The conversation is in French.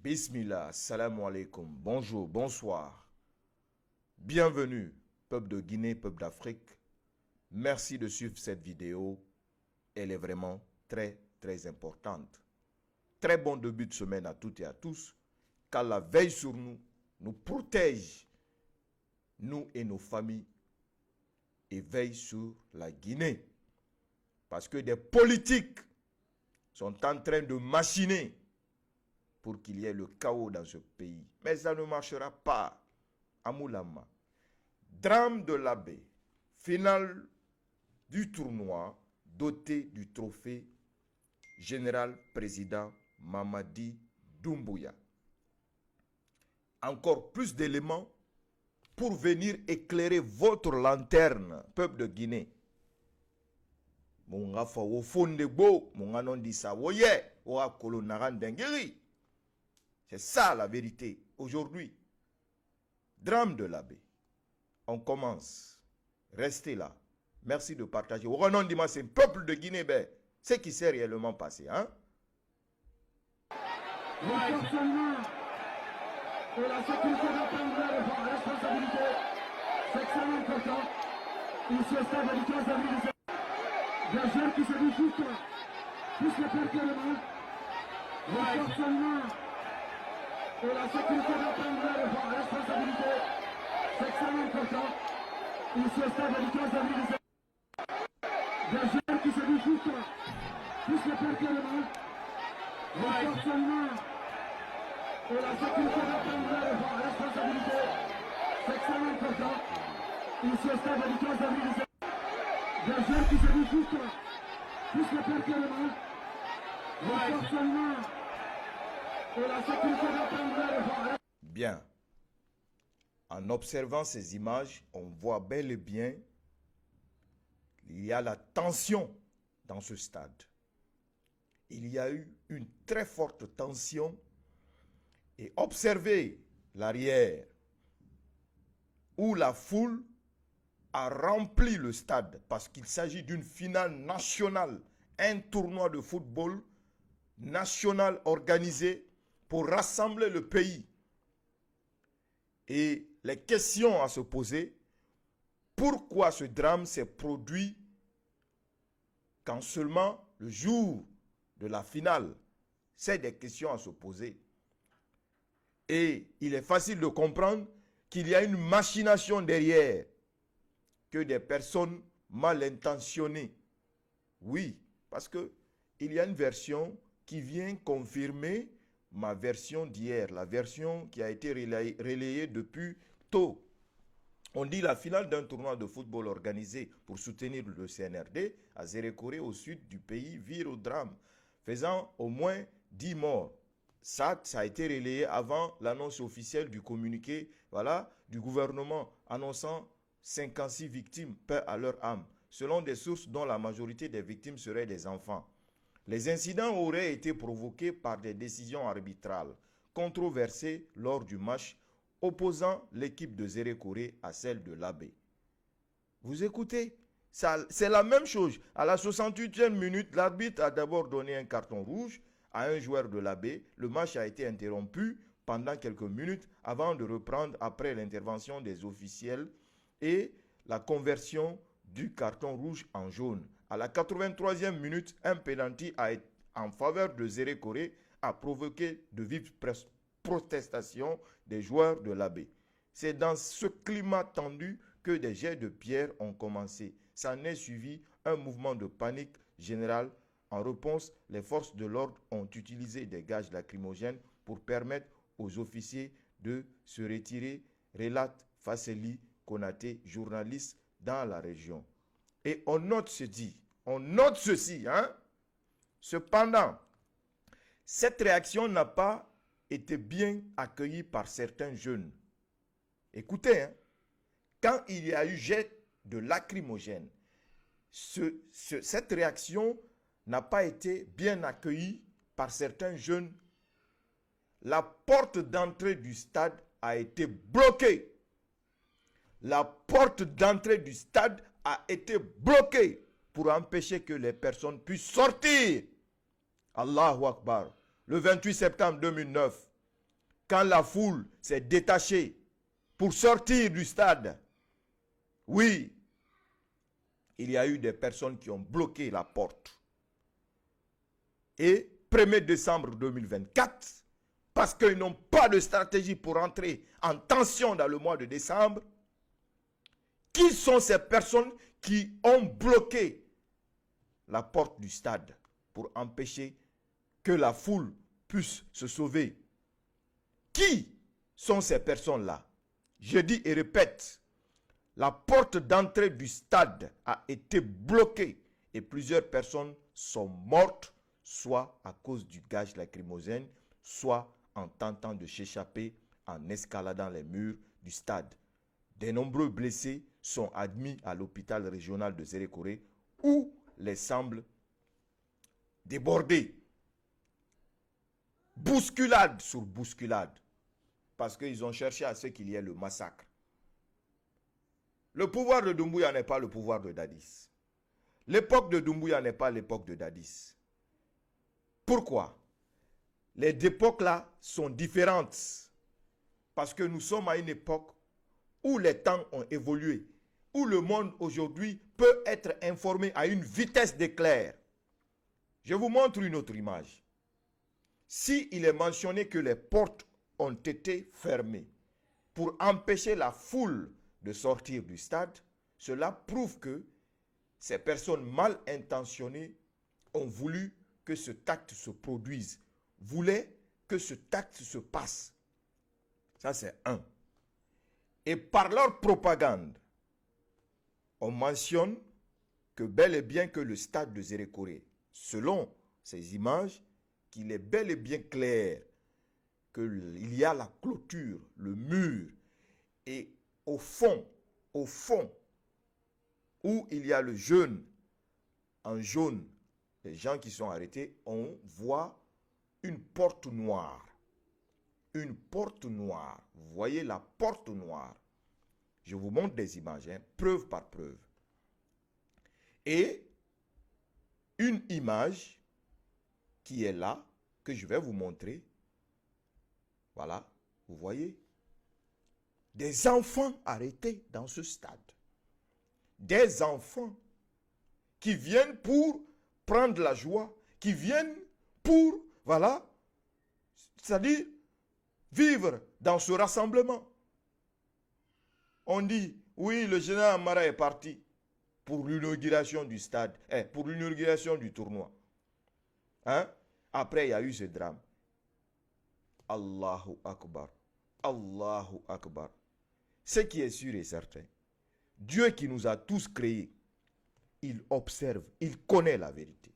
Bismillah, salam alaikum, bonjour, bonsoir. Bienvenue, peuple de Guinée, peuple d'Afrique. Merci de suivre cette vidéo. Elle est vraiment très importante. Très bon début de semaine à toutes et à tous. Qu'Allah veille sur nous, nous protège, nous et nos familles, et veille sur la Guinée. Parce que des politiques sont en train de machiner pour qu'il y ait le chaos dans ce pays. Mais ça ne marchera pas. Amoulama. Drame de l'Abbé. Finale du tournoi doté du trophée général président Mamadi Doumbouya. Encore plus d'éléments pour venir éclairer votre lanterne, peuple de Guinée. Mon gafa au fond de beau, mon anon dit ça, voyez, ou à Kolonaran d'Engeri. C'est ça la vérité. Aujourd'hui, drame de l'Abbé. On commence. Restez là. Merci de partager. Au nom de c'est un peuple de Guinée, ben, c'est qui s'est réellement passé, hein? Le fonctionnement et la sécurité de prendre la responsabilité, c'est extrêmement important. Ici au stade du 15 avril, des jeunes qui se disputent, plus le parquet. Le fonctionnement et la sécurité de prendre la responsabilité, c'est extrêmement important. Ici au stade du 15 avril, des jeunes qui se disputent, plus le parquet. Le fonctionnement et la sécurité de prendre la responsabilité, c'est extrêmement important. Ici au stade du 15 avril, des jeunes qui se disputent, plus le parquet. Le fonctionnement et la sécurité de prendre la... Bien. En observant ces images, on voit bel et bien qu'il y a la tension dans ce stade. Il y a eu une très forte tension et observez l'arrière où la foule a rempli le stade parce qu'il s'agit d'une finale nationale, un tournoi de football national organisé pour rassembler le pays. Et les questions à se poser, pourquoi ce drame s'est produit quand seulement le jour de la finale? C'est des questions à se poser. Et il est facile de comprendre qu'il y a une machination derrière, que des personnes mal intentionnées. Oui, parce que il y a une version qui vient confirmer ma version d'hier, la version qui a été relayée depuis tôt. On dit la finale d'un tournoi de football organisé pour soutenir le CNRD à Zérékoré au sud du pays vire au drame, faisant au moins 10 morts. Ça a été relayé avant l'annonce officielle du communiqué du gouvernement annonçant 56 victimes, paix à leur âme, selon des sources dont la majorité des victimes seraient des enfants. Les incidents auraient été provoqués par des décisions arbitrales, controversées lors du match opposant l'équipe de Zérékoré à celle de l'Abbé. Vous écoutez? C'est la même chose. À la 68e minute, l'arbitre a d'abord donné un carton rouge à un joueur de l'Abbé. Le match a été interrompu pendant quelques minutes avant de reprendre après l'intervention des officiels et la conversion du carton rouge en jaune. À la 83e minute, un penalty en faveur de Zérékoré a provoqué de vives protestations des joueurs de l'Abbé. C'est dans ce climat tendu que des jets de pierre ont commencé. S'en est suivi un mouvement de panique générale. En réponse, les forces de l'ordre ont utilisé des gaz lacrymogènes pour permettre aux officiers de se retirer, relate Fasseli Konaté, journaliste dans la région. Et on note ceci, hein? Cependant, cette réaction n'a pas été bien accueillie par certains jeunes. Écoutez, hein? Quand il y a eu jet de lacrymogène, cette réaction n'a pas été bien accueillie par certains jeunes. La porte d'entrée du stade a été bloquée. La porte d'entrée du stade a été bloquée pour empêcher que les personnes puissent sortir. Allahu Akbar. Le 28 septembre 2009, quand la foule s'est détachée pour sortir du stade, oui, il y a eu des personnes qui ont bloqué la porte. Et 1er décembre 2024, parce qu'ils n'ont pas de stratégie pour entrer en tension dans le mois de décembre, qui sont ces personnes qui ont bloqué la porte du stade pour empêcher que la foule puisse se sauver? Qui sont ces personnes-là? Je dis et répète, la porte d'entrée du stade a été bloquée et plusieurs personnes sont mortes, soit à cause du gaz lacrymogène, soit en tentant de s'échapper en escaladant les murs du stade. De nombreux blessés sont admis à l'hôpital régional de Zérékoré où les semblent débordés. Bousculade sur bousculade, parce qu'ils ont cherché à ce qu'il y ait le massacre. Le pouvoir de Doumbouya n'est pas le pouvoir de Dadis. L'époque de Doumbouya n'est pas l'époque de Dadis. Pourquoi? Les époques-là sont différentes. Parce que nous sommes à une époque où les temps ont évolué, où le monde aujourd'hui peut être informé à une vitesse d'éclair. Je vous montre une autre image. Si il est mentionné que les portes ont été fermées pour empêcher la foule de sortir du stade, cela prouve que ces personnes mal intentionnées ont voulu que ce acte se produise, voulaient que ce acte se passe. Ça, c'est un. Et par leur propagande, on mentionne que bel et bien que le stade de Zérékoré, selon ces images, qu'il est bel et bien clair qu'il y a la clôture, le mur, et au fond, où il y a le jeune, en jaune, les gens qui sont arrêtés, on voit une porte noire. Une porte noire. Vous voyez la porte noire. Je vous montre des images, preuve par preuve. Et une image qui est là, que je vais vous montrer. Voilà, vous voyez. Des enfants arrêtés dans ce stade. Des enfants qui viennent pour prendre la joie, qui viennent pour, voilà, c'est-à-dire vivre dans ce rassemblement. On dit, oui, le général Amara est parti pour l'inauguration du stade, pour l'inauguration du tournoi. Hein? Après, il y a eu ce drame. Allahu Akbar. Allahu Akbar. Ce qui est sûr et certain, Dieu qui nous a tous créés, il observe, il connaît la vérité.